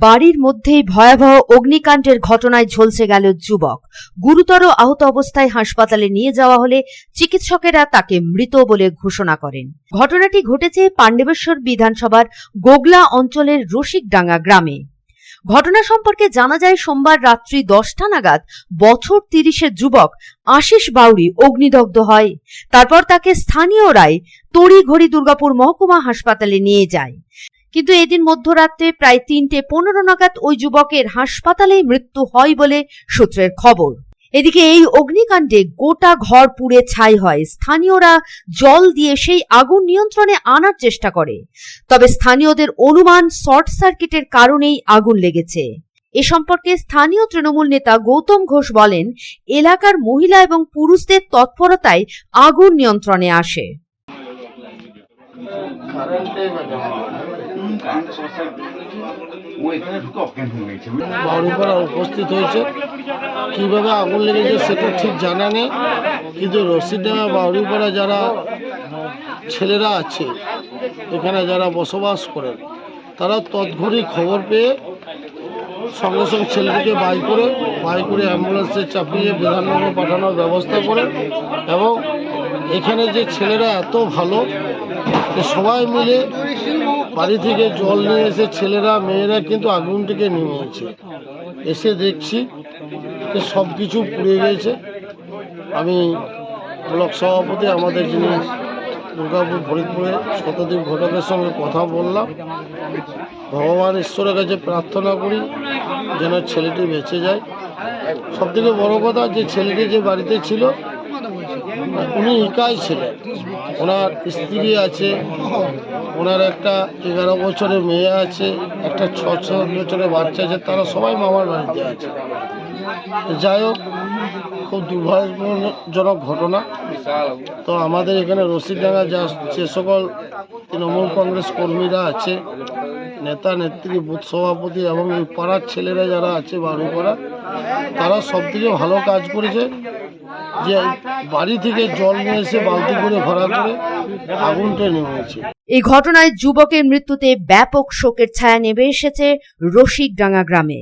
বাড়ির মধ্যেই ভয়াবহ অগ্নিকাণ্ডের ঘটনায় ঝলসে গেল যুবক। গুরুতর আহত অবস্থায় হাসপাতালে নিয়ে যাওয়া হলে চিকিৎসকেরা তাকে মৃত বলে ঘোষণা করেন। ঘটনাটি ঘটেছে পাণ্ডবেশ্বর বিধানসভার গোগলা অঞ্চলের রসিকডাঙ্গা গ্রামে। ঘটনা সম্পর্কে জানা যায়, সোমবার রাত্রি 10টা নাগাদ বছর 30-এর যুবক আশিস বাউরি অগ্নিদগ্ধ হয়। তারপর তাকে স্থানীয়রাই তড়িঘড়ি দুর্গাপুর মহকুমা হাসপাতালে নিয়ে যায়। কিন্তু এদিন মধ্যরাত্রে প্রায় 3:15 নাগাদ ওই যুবকের হাসপাতালেই মৃত্যু হয় বলে সূত্রের খবর। এদিকে এই অগ্নিকাণ্ডে গোটা ঘর পুড়ে ছাই হয়। স্থানীয়রা জল দিয়ে সেই আগুন নিয়ন্ত্রণে আনার চেষ্টা করে, তবে স্থানীয়দের অনুমান শর্ট সার্কিটের কারণেই আগুন লেগেছে। এ সম্পর্কে স্থানীয় তৃণমূল নেতা গৌতম ঘোষ বলেন, এলাকার মহিলা এবং পুরুষদের তৎপরতায় আগুন নিয়ন্ত্রণে আসে। বাউরিপাড়া উপস্থিত হয়েছে, কিভাবে আগুন লেগেছে সেটা ঠিক জানা নেই, কিন্তু রশিদডাঙ্গা বাউরিপাড়া যারা ছেলেরা আছে এখানে যারা বসবাস করেন তারা তৎঘড়ি খবর পেয়ে সঙ্গে সঙ্গে ছেলেটিকে বাই করে অ্যাম্বুলেন্সে চাপিয়ে বিধাননগর পাঠানোর ব্যবস্থা করেন। এবং এখানে যে ছেলেরা এত ভালো, সবাই মিলে বাড়ি থেকে জল নিয়ে এসে ছেলেরা মেয়েরা কিন্তু আগুনটিকে নিভিয়েছে। এসে দেখছি যে সব কিছু পুড়ে গিয়েছে। আমি ব্লক সভাপতি আমাদের যিনি দুর্গাপুর ফরিদপুরে শতদ্বীপ ঘটকের সঙ্গে কথা বললাম। ভগবান ঈশ্বরের কাছে প্রার্থনা করি যেন ছেলেটি বেঁচে যায়। সবথেকে বড় কথা, যে ছেলেটি যে বাড়িতে ছিল উনি একাই ছিলেন, ওনার স্ত্রী আছে, ওনার একটা 11 বছরের মেয়ে আছে, একটা 6 বছরের বাচ্চা আছে, তারা সবাই মামার বাড়িতে আছে। যাই হোক, খুব দুর্ভাগ্যজনক ঘটনা। তো আমাদের এখানে রশিদডাঙ্গা যে সকল তৃণমূল কংগ্রেস কর্মীরা আছে, নেতা নেত্রী, বুথ সভাপতি এবং এই পাড়ার ছেলেরা যারা আছে বাউরিপাড়া, তারা সব থেকে ভালো কাজ করেছে যে বাড়ি থেকে জল নিয়ে এসে বালতি করে ভরা করে আগুনটা নিভিয়েছে। এই ঘটনায় যুবকের মৃত্যুতে ব্যাপক শোকের ছায়া নেমে এসেছে রসিকডাঙ্গা গ্রামে।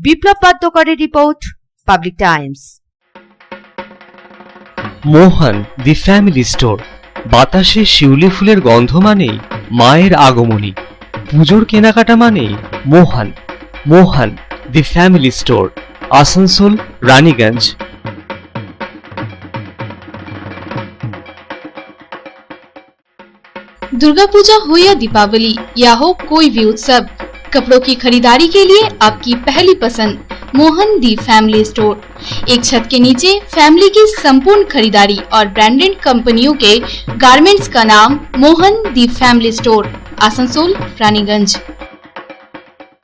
বিপ্লব পাদ্যকরের report, Public Times. Mohan the family store. বাতাসে শিউলি ফুলের গন্ধ মানেই মায়ের আগমনী, পুজোর কেনাকাটা মানেই Mohan. Mohan the family store, Asansol, Raniganj. Durga Puja हो या दीपावली या हो कोई भी उत्सव, कपड़ों की खरीदारी के लिए आपकी पहली पसंद मोहन दी फैमिली स्टोर। एक छत के नीचे फैमिली की संपूर्ण खरीदारी और ब्रांडेड कंपनियों के गारमेंट्स का नाम मोहन दी फैमिली स्टोर, आसनसोल, रानीगंज।